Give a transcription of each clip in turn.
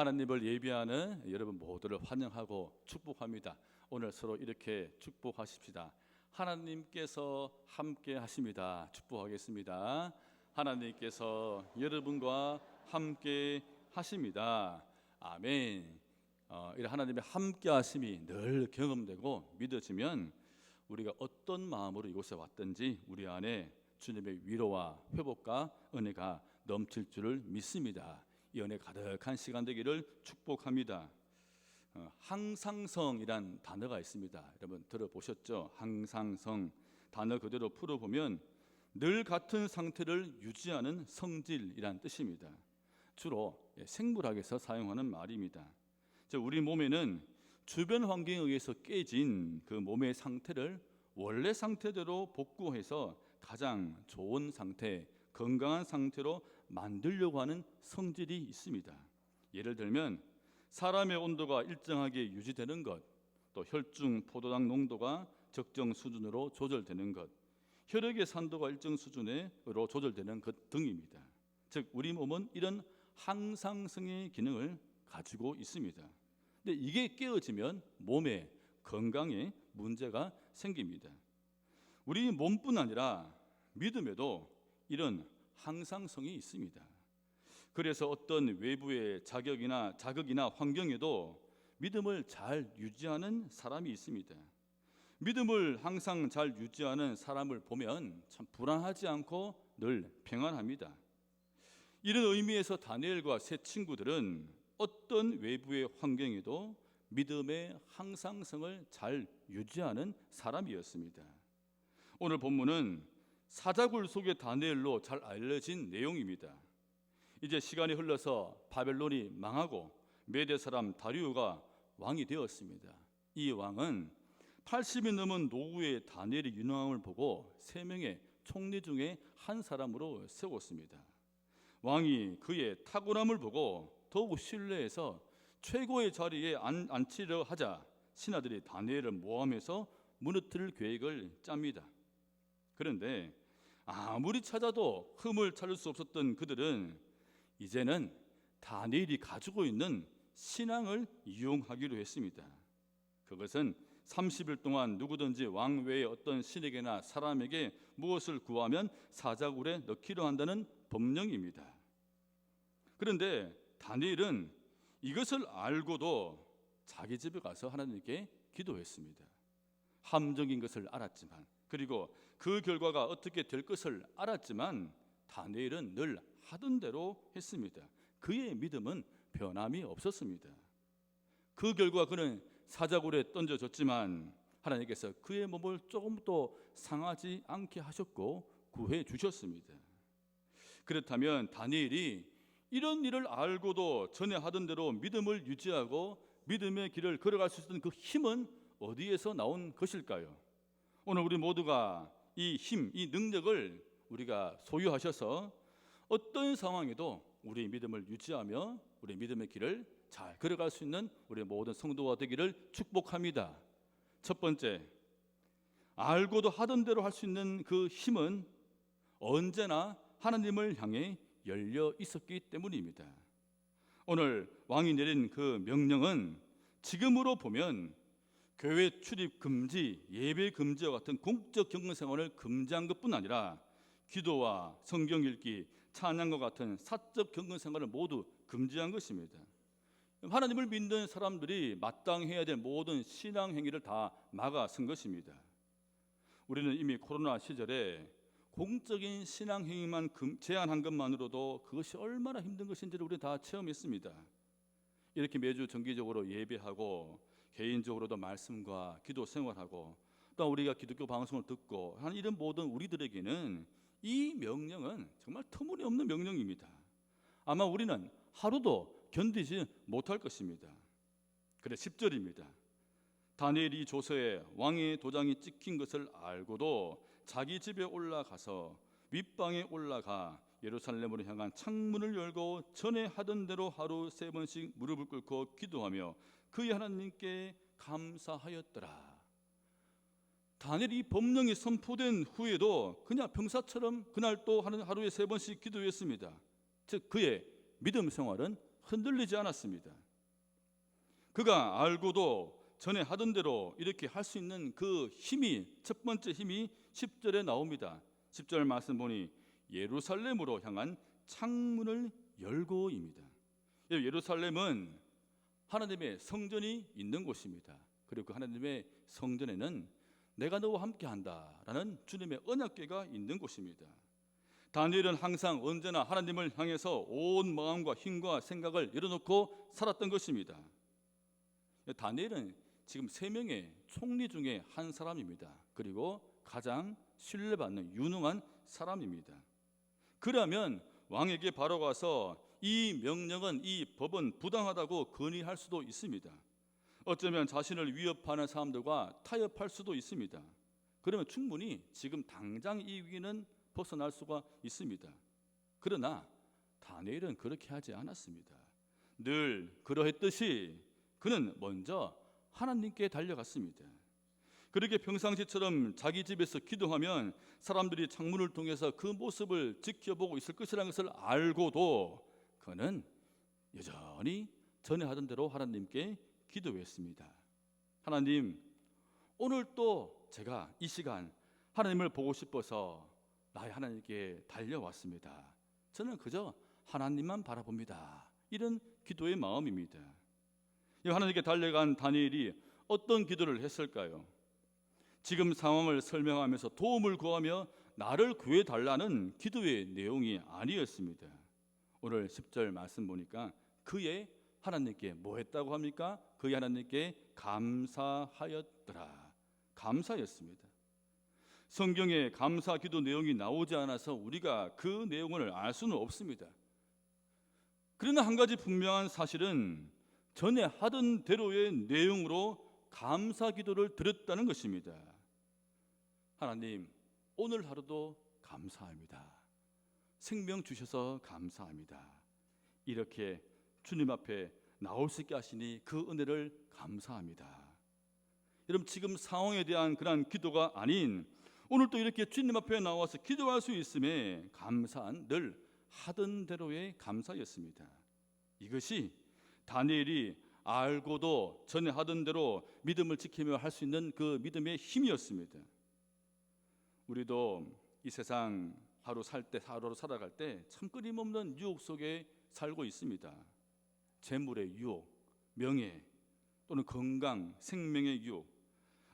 하나님을 예비하는 여러분 모두를 환영하고 축복합니다. 오늘 서로 이렇게 축복하십시다. 하나님께서 함께 하십니다. 축복하겠습니다. 하나님께서 여러분과 함께 하십니다. 아멘. 이런 하나님의 함께 하심이 늘 경험되고 믿어지면 우리가 어떤 마음으로 이곳에 왔든지 우리 안에 주님의 위로와 회복과 은혜가 넘칠 줄을 믿습니다. 이 은혜 가득한 시간 되기를 축복합니다. 항상성이란 단어가 있습니다. 여러분 들어보셨죠? 항상성 단어 그대로 풀어보면 늘 같은 상태를 유지하는 성질이란 뜻입니다. 주로 생물학에서 사용하는 말입니다. 우리 몸에는 주변 환경에 의해서 깨진 그 몸의 상태를 원래 상태대로 복구해서 가장 좋은 상태, 건강한 상태로 만들려고 하는 성질이 있습니다. 예를 들면 사람의 온도가 일정하게 유지되는 것, 또 혈중 포도당 농도가 적정 수준으로 조절되는 것, 혈액의 산도가 일정 수준으로 조절되는 것 등입니다. 즉 우리 몸은 이런 항상성의 기능을 가지고 있습니다. 근데 이게 깨어지면 몸의 건강에 문제가 생깁니다. 우리 몸뿐 아니라 믿음에도 이런 항상성이 있습니다. 그래서 어떤 외부의 자극이나 환경에도 믿음을 잘 유지하는 사람이 있습니다. 믿음을 항상 잘 유지하는 사람을 보면 참 불안하지 않고 늘 평안합니다. 이런 의미에서 다니엘과 세 친구들은 어떤 외부의 환경에도 믿음의 항상성을 잘 유지하는 사람이었습니다. 오늘 본문은 사자굴 속의 다니엘로 잘 알려진 내용입니다. 이제 시간이 흘러서 바벨론이 망하고 메대 사람 다리우가 왕이 되었습니다. 이 왕은 80이 넘은 노후의 다니엘의 유능함을 보고 3명의 총리 중에 한 사람으로 세웠습니다. 왕이 그의 탁월함을 보고 더욱 신뢰해서 최고의 자리에 앉히려 하자 신하들이 다니엘을 모함해서 무너뜨릴 계획을 짭니다. 그런데 아무리 찾아도 흠을 찾을 수 없었던 그들은 이제는 다니엘이 가지고 있는 신앙을 이용하기로 했습니다. 그것은 30일 동안 누구든지 왕 외의 어떤 신에게나 사람에게 무엇을 구하면 사자굴에 넣기로 한다는 법령입니다. 그런데 다니엘은 이것을 알고도 자기 집에 가서 하나님께 기도했습니다. 함정인 것을 알았지만, 그리고 그 결과가 어떻게 될 것을 알았지만 다니엘은 늘 하던 대로 했습니다. 그의 믿음은 변함이 없었습니다. 그 결과 그는 사자굴에 던져졌지만 하나님께서 그의 몸을 조금도 상하지 않게 하셨고 구해 주셨습니다. 그렇다면 다니엘이 이런 일을 알고도 전에 하던 대로 믿음을 유지하고 믿음의 길을 걸어갈 수 있었던 그 힘은 어디에서 나온 것일까요? 오늘 우리 모두가 이 힘, 이 능력을 우리가 소유하셔서 어떤 상황에도 우리 믿음을 유지하며 우리 믿음의 길을 잘 걸어갈 수 있는 우리 모든 성도가 되기를 축복합니다. 첫 번째, 알고도 하던 대로 할 수 있는 그 힘은 언제나 하나님을 향해 열려 있었기 때문입니다. 오늘 왕이 내린 그 명령은 지금으로 보면 교회 출입 금지, 예배 금지와 같은 공적 경건 생활을 금지한 것뿐 아니라 기도와 성경 읽기, 찬양과 같은 사적 경건 생활을 모두 금지한 것입니다. 하나님을 믿는 사람들이 마땅해야 될 모든 신앙 행위를 다 막아선 것입니다. 우리는 이미 코로나 시절에 공적인 신앙 행위만 제한한 것만으로도 그것이 얼마나 힘든 것인지를 우리 다 체험했습니다. 이렇게 매주 정기적으로 예배하고 개인적으로도 말씀과 기도 생활하고 또 우리가 기독교 방송을 듣고 하는 이런 모든 우리들에게는 이 명령은 정말 터무니없는 명령입니다. 아마 우리는 하루도 견디지 못할 것입니다. 그래 10절입니다. 다니엘이 조서에 왕의 도장이 찍힌 것을 알고도 자기 집에 올라가서 윗방에 올라가 예루살렘으로 향한 창문을 열고 전에 하던 대로 하루 3번씩 무릎을 꿇고 기도하며 그의 하나님께 감사하였더라. 다니엘이 법령이 선포된 후에도 그냥 평사처럼 그날 또 하루에 3번씩 기도했습니다. 즉 그의 믿음 생활은 흔들리지 않았습니다. 그가 알고도 전에 하던 대로 이렇게 할 수 있는 그 힘이, 첫 번째 힘이 10절에 나옵니다. 10절 말씀 보니 예루살렘으로 향한 창문을 열고입니다. 예루살렘은 하나님의 성전이 있는 곳입니다. 그리고 그 하나님의 성전에는 내가 너와 함께한다라는 주님의 언약궤가 있는 곳입니다. 다니엘은 항상 언제나 하나님을 향해서 온 마음과 힘과 생각을 열어놓고 살았던 것입니다. 다니엘은 지금 3명의 총리 중에 한 사람입니다. 그리고 가장 신뢰받는 유능한 사람입니다. 그러면 왕에게 바로 가서 이 명령은, 이 법은 부당하다고 건의할 수도 있습니다. 어쩌면 자신을 위협하는 사람들과 타협할 수도 있습니다. 그러면 충분히 지금 당장 이 위기는 벗어날 수가 있습니다. 그러나 다니엘은 그렇게 하지 않았습니다. 늘 그러했듯이 그는 먼저 하나님께 달려갔습니다. 그렇게 평상시처럼 자기 집에서 기도하면 사람들이 창문을 통해서 그 모습을 지켜보고 있을 것이라는 것을 알고도 그는 여전히 전에 하던 대로 하나님께 기도했습니다. 하나님, 오늘 또 제가 이 시간 하나님을 보고 싶어서 나의 하나님께 달려왔습니다. 저는 그저 하나님만 바라봅니다. 이런 기도의 마음입니다. 하나님께 달려간 다니엘이 어떤 기도를 했을까요? 지금 상황을 설명하면서 도움을 구하며 나를 구해달라는 기도의 내용이 아니었습니다. 오늘 10절 말씀 보니까 그의 하나님께 뭐 했다고 합니까? 그의 하나님께 감사하였더라. 감사였습니다. 성경에 감사 기도 내용이 나오지 않아서 우리가 그 내용을 알 수는 없습니다. 그러나 한 가지 분명한 사실은 전에 하던 대로의 내용으로 감사 기도를 드렸다는 것입니다. 하나님, 오늘 하루도 감사합니다. 생명 주셔서 감사합니다. 이렇게 주님 앞에 나올 수 있게 하시니 그 은혜를 감사합니다. 여러분, 지금 상황에 대한 그런 기도가 아닌 오늘 또 이렇게 주님 앞에 나와서 기도할 수 있음에 감사한 늘 하던 대로의 감사였습니다. 이것이 다니엘이 알고도 전에 하던 대로 믿음을 지키며 할 수 있는 그 믿음의 힘이었습니다. 우리도 이 세상 하루 살아갈 때 참 끊임없는 유혹 속에 살고 있습니다. 재물의 유혹, 명예 또는 건강, 생명의 유혹,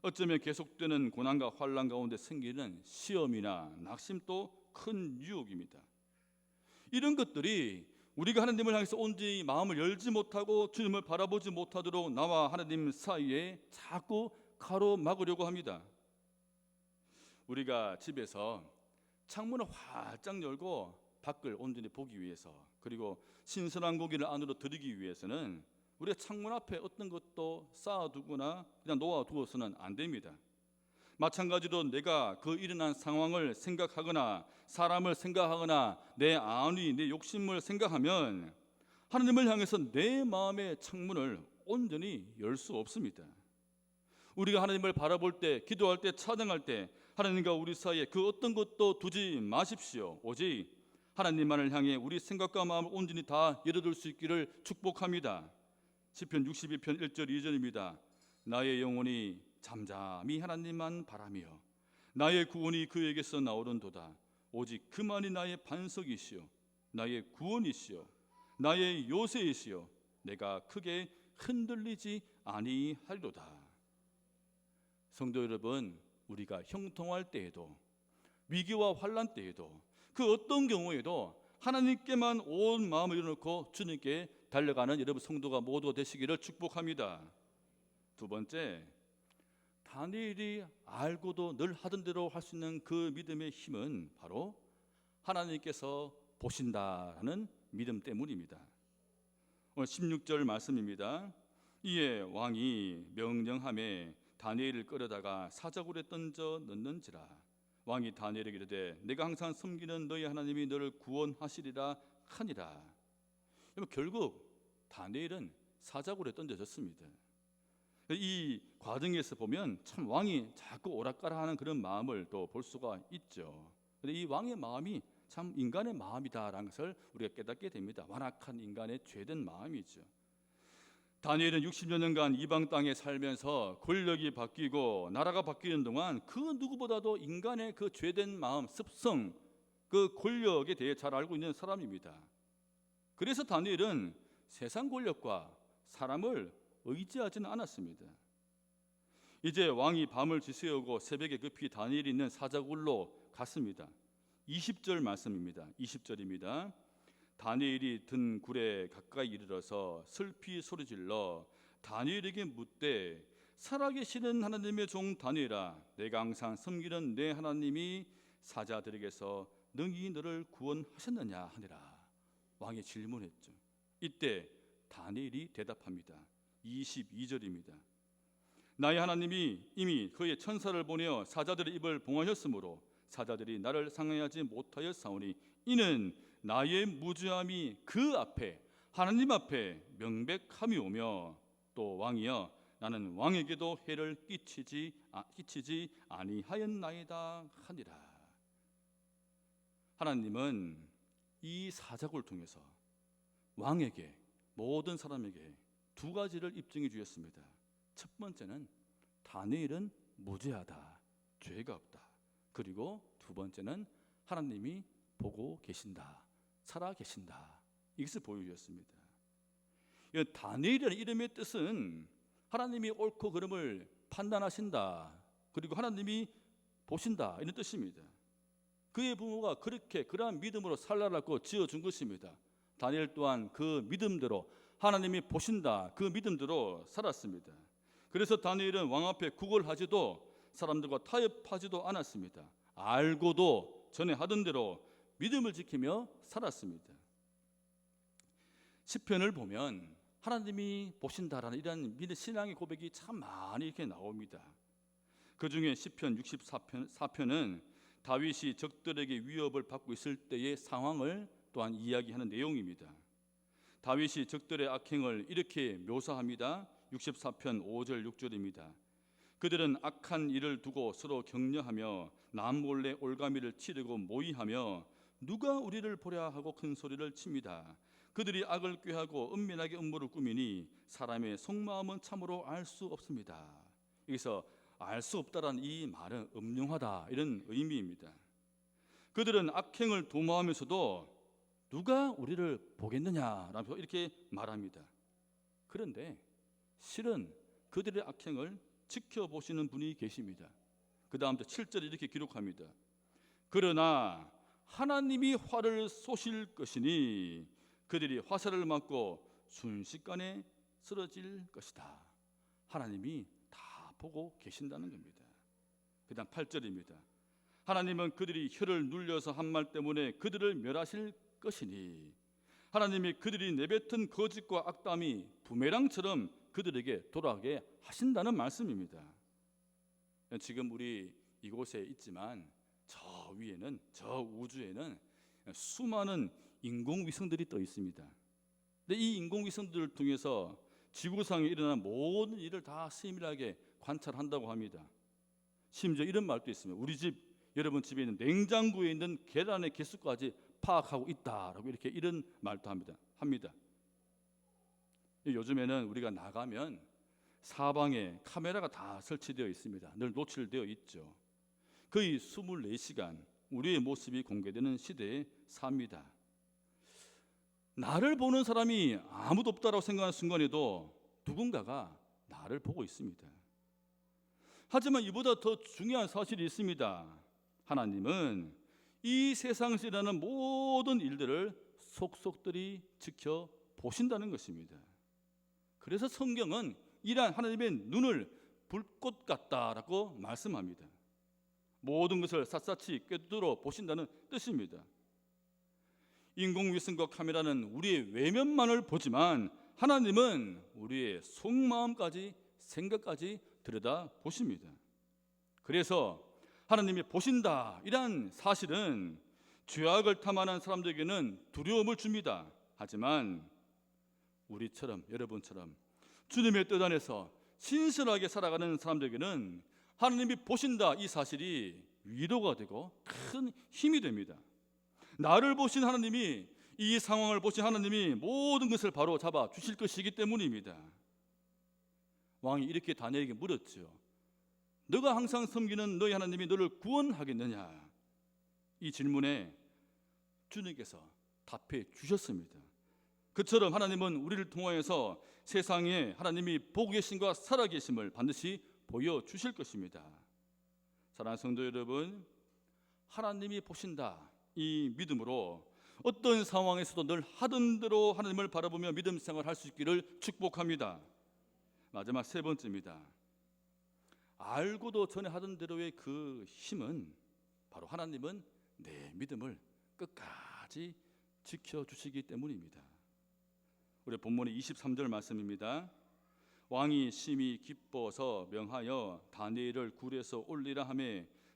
어쩌면 계속되는 고난과 환난 가운데 생기는 시험이나 낙심도 큰 유혹입니다. 이런 것들이 우리가 하나님을 향해서 온전히 마음을 열지 못하고 주님을 바라보지 못하도록 나와 하나님 사이에 자꾸 가로막으려고 합니다. 우리가 집에서 창문을 활짝 열고 밖을 온전히 보기 위해서, 그리고 신선한 고기를 안으로 들이기 위해서는 우리가 창문 앞에 어떤 것도 쌓아두거나 그냥 놓아두어서는 안 됩니다. 마찬가지로 내가 그 일어난 상황을 생각하거나 사람을 생각하거나 내 안위, 내 욕심을 생각하면 하나님을 향해서 내 마음의 창문을 온전히 열 수 없습니다. 우리가 하나님을 바라볼 때, 기도할 때, 찬양할 때 하나님과 우리 사이에 그 어떤 것도 두지 마십시오. 오직 하나님만을 향해 우리 생각과 마음을 온전히 다 열어둘 수 있기를 축복합니다. 시편 62편 1절 2절입니다. 나의 영혼이 잠잠히 하나님만 바라며 나의 구원이 그에게서 나오는도다. 오직 그만이 나의 반석이시요 나의 구원이시요 나의 요새이시요 내가 크게 흔들리지 아니하리로다. 성도 여러분, 우리가 형통할 때에도 위기와 환난 때에도 그 어떤 경우에도 하나님께만 온 마음을 열어놓고 주님께 달려가는 여러분 성도가 모두 되시기를 축복합니다. 두 번째, 다니엘이 알고도 늘 하던 대로 할 수 있는 그 믿음의 힘은 바로 하나님께서 보신다라는 믿음 때문입니다. 오늘 16절 말씀입니다. 이에 왕이 명령하매 다니엘을 끌어다가 사자굴에 던져 넣는지라. 왕이 다니엘에게 이르되 내가 항상 섬기는 너희 하나님이 너를 구원하시리라 하니라. 결국 다니엘은 사자굴에 던져졌습니다. 이 과정에서 보면 참 왕이 자꾸 오락가락하는 그런 마음을 또 볼 수가 있죠. 그런데 이 왕의 마음이 참 인간의 마음이다라는 것을 우리가 깨닫게 됩니다. 완악한 인간의 죄된 마음이죠. 다니엘은 60여 년간 이방 땅에 살면서 권력이 바뀌고 나라가 바뀌는 동안 그 누구보다도 인간의 그 죄된 마음, 습성, 그 권력에 대해 잘 알고 있는 사람입니다. 그래서 다니엘은 세상 권력과 사람을 의지하지는 않았습니다. 이제 왕이 밤을 지새우고 새벽에 급히 다니엘이 있는 사자굴로 갔습니다. 20절 말씀입니다. 20절입니다. 다니엘이 든 굴에 가까이 이르러서 슬피 소리질러 다니엘에게 묻되 살아계시는 하나님의 종 다니엘아, 내가 항상 섬기는 내 하나님이 사자들에게서 능히 너를 구원하셨느냐 하니라. 왕이 질문했죠. 이때 다니엘이 대답합니다. 22절입니다. 나의 하나님이 이미 그의 천사를 보내어 사자들의 입을 봉하셨으므로 사자들이 나를 상하여하지 못하였사오니 이는 나의 무죄함이 그 앞에 하나님 앞에 명백함이 오며 또 왕이여 나는 왕에게도 해를 끼치지 아니하였나이다 하니라. 하나님은 이 사자굴을 통해서 왕에게 모든 사람에게 두 가지를 입증해 주셨습니다. 첫 번째는 다니엘은 무죄하다, 죄가 없다. 그리고 두 번째는 하나님이 보고 계신다, 살아 계신다. 이것을 보여주셨습니다. 다니엘이라는 이름의 뜻은 하나님이 옳고 그름을 판단하신다, 그리고 하나님이 보신다, 이런 뜻입니다. 그의 부모가 그렇게 그러한 믿음으로 살라라고 지어준 것입니다. 다니엘 또한 그 믿음대로 하나님이 보신다, 그 믿음대로 살았습니다. 그래서 다니엘은 왕 앞에 구걸하지도 사람들과 타협하지도 않았습니다. 알고도 전에 하던 대로 믿음을 지키며 살았습니다. 시편을 보면 하나님이 보신다라는 이런 신앙의 고백이 참 많이 이렇게 나옵니다. 그 중에 시편 64편은 다윗이 적들에게 위협을 받고 있을 때의 상황을 또한 이야기하는 내용입니다. 다윗이 적들의 악행을 이렇게 묘사합니다. 64편 5절 6절입니다. 그들은 악한 일을 두고 서로 격려하며 남몰래 올가미를 치르고 모의하며 누가 우리를 보랴 하고 큰 소리를 칩니다. 그들이 악을 꾀하고 은밀하게 음모를 꾸미니 사람의 속마음은 참으로 알 수 없습니다. 여기서 알 수 없다라는 이 말은 음흉하다, 이런 의미입니다. 그들은 악행을 도모하면서도 누가 우리를 보겠느냐라고 이렇게 말합니다. 그런데 실은 그들의 악행을 지켜보시는 분이 계십니다. 그 다음 7절에 이렇게 기록합니다. 그러나 하나님이 화를 쏘실 것이니 그들이 화살을 맞고 순식간에 쓰러질 것이다. 하나님이 다 보고 계신다는 겁니다. 그 다음 8절입니다. 하나님은 그들이 혀를 눌려서 한 말 때문에 그들을 멸하실 것이니 하나님이 그들이 내뱉은 거짓과 악담이 부메랑처럼 그들에게 돌아가게 하신다는 말씀입니다. 지금 우리 이곳에 있지만 저 위에는, 저 우주에는 수많은 인공위성들이 떠 있습니다. 근데 이 인공위성들을 통해서 지구상에 일어나는 모든 일을 다 세밀하게 관찰한다고 합니다. 심지어 이런 말도 있습니다. 우리 집, 여러분 집에 있는 냉장고에 있는 계란의 개수까지 파악하고 있다라고 이렇게 이런 말도 합니다. 요즘에는 우리가 나가면 사방에 카메라가 다 설치되어 있습니다. 늘 노출되어 있죠. 거의 24시간 우리의 모습이 공개되는 시대에 삽니다. 나를 보는 사람이 아무도 없다라고 생각하는 순간에도 누군가가 나를 보고 있습니다. 하지만 이보다 더 중요한 사실이 있습니다. 하나님은 이 세상에서 일어나는 모든 일들을 속속들이 지켜보신다는 것입니다. 그래서 성경은 이러한 하나님의 눈을 불꽃 같다라고 말씀합니다. 모든 것을 샅샅이 꿰뚫어 보신다는 뜻입니다. 인공위성과 카메라는 우리의 외면만을 보지만 하나님은 우리의 속마음까지, 생각까지 들여다보십니다. 그래서 하나님이 보신다, 이러한 사실은 죄악을 탐하는 사람들에게는 두려움을 줍니다. 하지만 우리처럼, 여러분처럼 주님의 뜻 안에서 신실하게 살아가는 사람들에게는 하나님이 보신다, 이 사실이 위로가 되고 큰 힘이 됩니다. 나를 보신 하나님이, 이 상황을 보신 하나님이 모든 것을 바로 잡아 주실 것이기 때문입니다. 왕이 이렇게 다니엘에게 물었죠. 너가 항상 섬기는 너희 하나님이 너를 구원하겠느냐? 이 질문에 주님께서 답해 주셨습니다. 그처럼 하나님은 우리를 통하여서 세상에 하나님이 보고 계심과 살아계심을 반드시 보여주실 것입니다. 사랑하는 성도 여러분, 하나님이 보신다, 이 믿음으로 어떤 상황에서도 늘 하던 대로 하나님을 바라보며 믿음 생활할 수 있기를 축복합니다. 마지막 세 번째입니다. 알고도 전에 하던 대로의 그 힘은 바로 하나님은 내 믿음을 끝까지 지켜주시기 때문입니다. 우리 본문의 23절 말씀입니다. 왕이 심히 기뻐서 명하여 다니엘을 굴에서 올리라 하며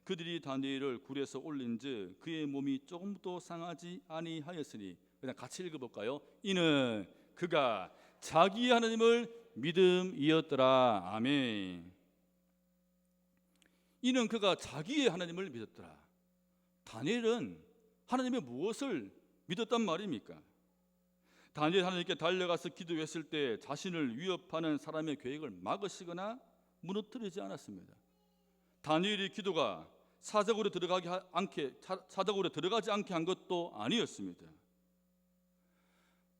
그들이 다니엘을 굴에서 올린즉 그의 몸이 조금도 상하지 아니하였으니, 그냥 같이 읽어볼까요? 이는 그가 자기 하나님을 믿음이었더라. 아멘. 이는 그가 자기의 하나님을 믿었더라. 다니엘은 하나님의 무엇을 믿었단 말입니까? 다니엘 하나님께 달려가서 기도했을 때 자신을 위협하는 사람의 계획을 막으시거나 무너뜨리지 않았습니다. 다니엘의 기도가 사자굴에 들어가지 않게 한 것도 아니었습니다.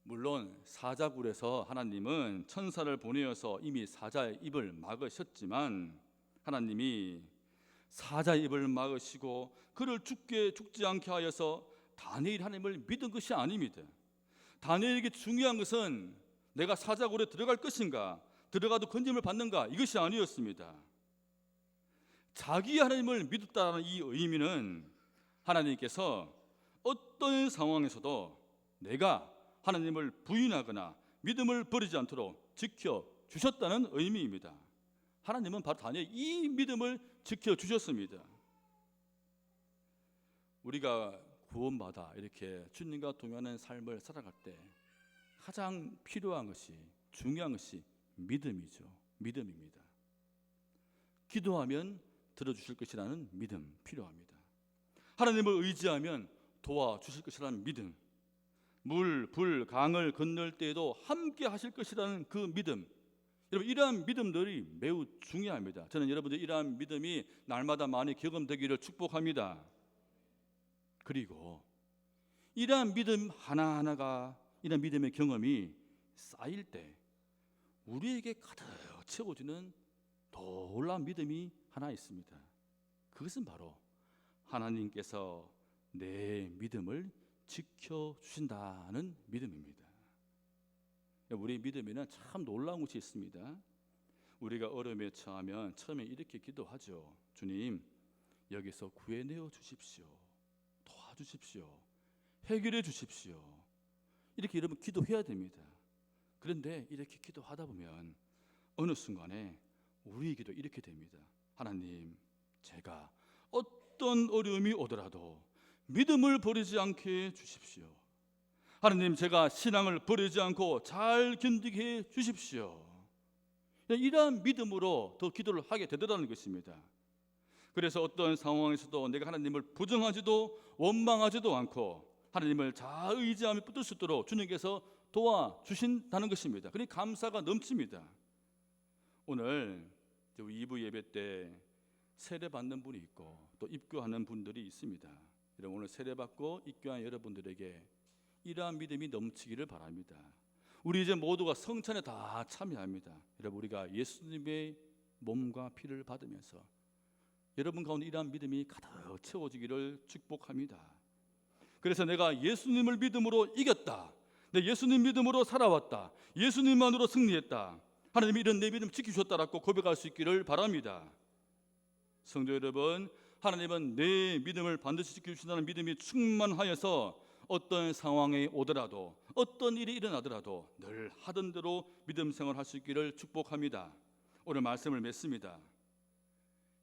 물론 사자굴에서 하나님은 천사를 보내어서 이미 사자의 입을 막으셨지만, 하나님이 사자의 입을 막으시고 그를 죽지 않게 하여서 다니엘 하나님을 믿은 것이 아닙니다. 다니엘에게 중요한 것은 내가 사자굴에 들어갈 것인가, 들어가도 건짐을 받는가, 이것이 아니었습니다. 자기 하나님을 믿었다는 이 의미는 하나님께서 어떤 상황에서도 내가 하나님을 부인하거나 믿음을 버리지 않도록 지켜주셨다는 의미입니다. 하나님은 바로 다니엘 이 믿음을 지켜주셨습니다. 우리가 구원받아 이렇게 주님과 동행하는 삶을 살아갈 때 가장 필요한 것이, 중요한 것이 믿음이죠. 믿음입니다. 기도하면 들어주실 것이라는 믿음 필요합니다. 하나님을 의지하면 도와주실 것이라는 믿음, 물, 불, 강을 건널 때에도 함께 하실 것이라는 그 믿음, 여러분 이러한 믿음들이 매우 중요합니다. 저는 여러분들 이러한 믿음이 날마다 많이 경험되기를 축복합니다. 그리고 이러한 믿음 하나하나가, 이러한 믿음의 경험이 쌓일 때 우리에게 가득 채워지는 놀라운 믿음이 하나 있습니다. 그것은 바로 하나님께서 내 믿음을 지켜주신다는 믿음입니다. 우리 믿음에는 참 놀라운 것이 있습니다. 우리가 어려움에 처하면 처음에 이렇게 기도하죠. 주님, 여기서 구해내어 주십시오. 도와주십시오. 해결해 주십시오. 이렇게 여러분 기도해야 됩니다. 그런데 이렇게 기도하다 보면 어느 순간에 우리에게도 이렇게 됩니다. 하나님, 제가 어떤 어려움이 오더라도 믿음을 버리지 않게 해 주십시오. 하나님, 제가 신앙을 버리지 않고 잘 견디게 해 주십시오. 이러한 믿음으로 더 기도를 하게 되더라는 것입니다. 그래서 어떤 상황에서도 내가 하나님을 부정하지도 원망하지도 않고 하나님을 잘 의지하며 붙들 수 있도록 주님께서 도와주신다는 것입니다. 그러니 감사가 넘칩니다. 오늘 2부 예배 때 세례 받는 분이 있고 또 입교하는 분들이 있습니다. 여러분, 오늘 세례 받고 입교한 여러분들에게 이러한 믿음이 넘치기를 바랍니다. 우리 이제 모두가 성찬에 다 참여합니다. 여러분, 우리가 예수님의 몸과 피를 받으면서 여러분 가운데 이러한 믿음이 가득 채워지기를 축복합니다. 그래서 내가 예수님을 믿음으로 이겼다, 내 예수님 믿음으로 살아왔다, 예수님만으로 승리했다, 하나님이 이런 내 믿음 지키셨다라고 고백할 수 있기를 바랍니다. 성도 여러분, 하나님은 내 믿음을 반드시 지켜주신다는 믿음이 충만하여서 어떤 상황에 오더라도, 어떤 일이 일어나더라도 늘 하던 대로 믿음 생활할 수 있기를 축복합니다. 오늘 말씀을 맺습니다.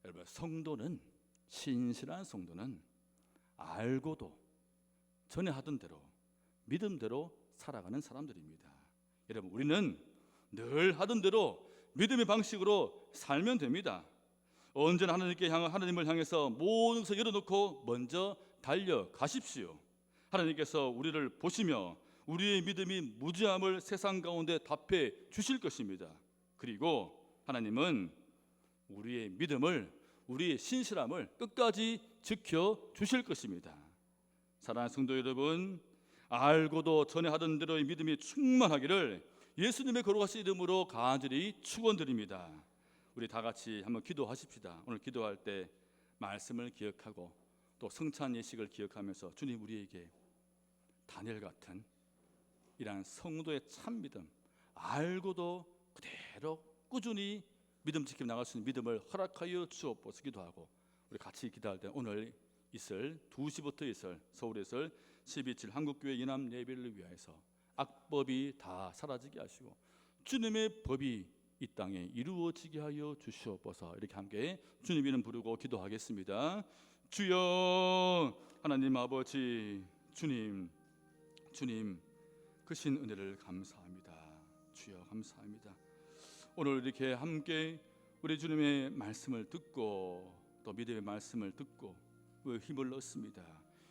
여러분, 성도는, 신실한 성도는 알고도 전에 하던 대로 믿음대로 살아가는 사람들입니다. 여러분, 우리는 늘 하던 대로 믿음의 방식으로 살면 됩니다. 언제나 하나님을 향해서 모든 것을 열어놓고 먼저 달려가십시오. 하나님께서 우리를 보시며 우리의 믿음이 무지함을 세상 가운데 답해 주실 것입니다. 그리고 하나님은 우리의 믿음을, 우리의 신실함을 끝까지 지켜 주실 것입니다. 사랑하는 성도 여러분, 알고도 전에 하던 대로의 믿음이 충만하기를 예수님의 거룩하신 이름으로 간절히 축원드립니다. 우리 다 같이 한번 기도하십시다. 오늘 기도할 때 말씀을 기억하고 또 성찬 예식을 기억하면서 주님, 우리에게 다니엘 같은 이러한 성도의 참 믿음, 알고도 그대로 꾸준히 믿음 지켜 나갈 수 있는 믿음을 허락하여 주옵소서 기도하고, 우리 같이 기도할 때 오늘 있을 2시부터 있을 서울에 있을 12.7 한국교회 연합 예배를 위하여서 악법이 다 사라지게 하시고 주님의 법이 이 땅에 이루어지게 하여 주시옵소서. 이렇게 함께 주님 이름 부르고 기도하겠습니다. 주여, 하나님 아버지, 주님 크신 은혜를 감사합니다. 주여 감사합니다. 오늘 이렇게 함께 우리 주님의 말씀을 듣고 또 믿음의 말씀을 듣고 힘을 얻습니다.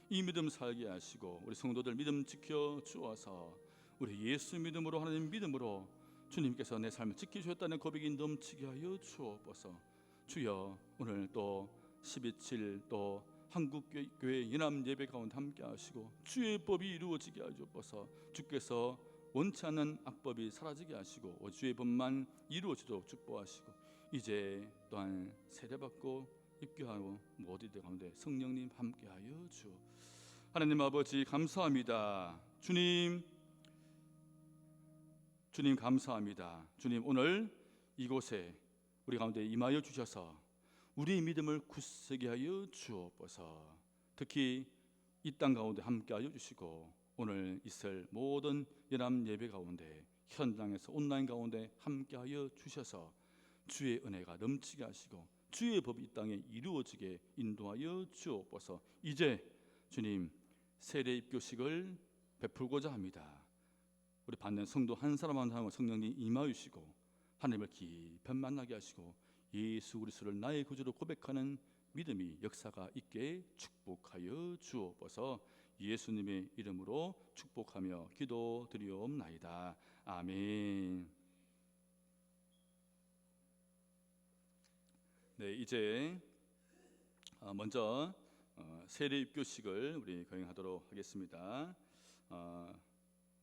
이 믿음 살게 하시고 우리 성도들 믿음 지켜 주어서 우리 예수 믿음으로, 하나님 믿음으로 주님께서 내 삶을 지키셨다는 고백이 넘치게 하여 주옵소서. 주여, 오늘 또 12.7 또 한국교회 연합 예배 가운데 함께 하시고 주의 법이 이루어지게 하여 주옵소서. 주께서 원치 않는 악법이 사라지게 하시고 주의 법만 이루어지도록 축복하시고, 이제 또한 세례받고 입교하고 모두들 가운데 성령님 함께하여 주. 하나님 아버지 감사합니다. 주님 감사합니다. 주님, 오늘 이곳에 우리 가운데 임하여 주셔서 우리의 믿음을 굳세게 하여 주옵소서. 특히 이 땅 가운데 함께하여 주시고 오늘 있을 모든 연합 예배 가운데 현장에서 온라인 가운데 함께하여 주셔서 주의 은혜가 넘치게 하시고 주의 법이 이 땅에 이루어지게 인도하여 주옵소서. 이제 주님 세례 입교식을 베풀고자 합니다. 우리 받는 성도 한 사람 한 사람 성령님 임하여 주시고 하나님을 깊이 만나게 하시고 예수 그리스도를 나의 구주로 고백하는 믿음이 역사가 있게 축복하여 주옵소서. 예수님의 이름으로 축복하며 기도드리옵나이다. 아멘. 네, 이제 먼저 세례 입교식을 우리 거행하도록 하겠습니다.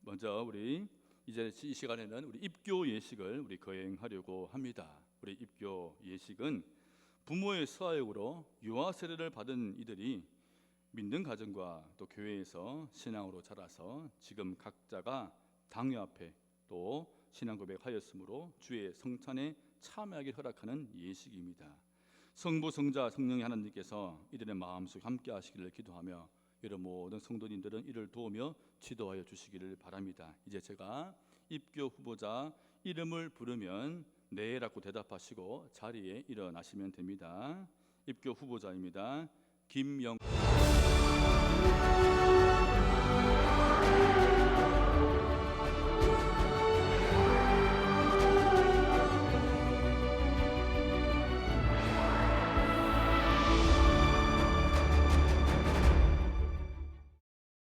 먼저 우리 이제 이 시간에는 우리 입교 예식을 우리 거행하려고 합니다. 우리 입교 예식은 부모의 수하역으로 유아 세례를 받은 이들이 믿는 가정과 또 교회에서 신앙으로 자라서 지금 각자가 당회 앞에 또 신앙 고백하였으므로 주의 성찬에 참여하기를 허락하는 예식입니다. 성부, 성자, 성령의 하나님께서 이들의 마음속 함께 하시기를 기도하며 여러 모든 성도님들은 이를 도우며 지도하여 주시기를 바랍니다. 이제 제가 입교 후보자 이름을 부르면 네라고 대답하시고 자리에 일어나시면 됩니다. 입교 후보자입니다. 김영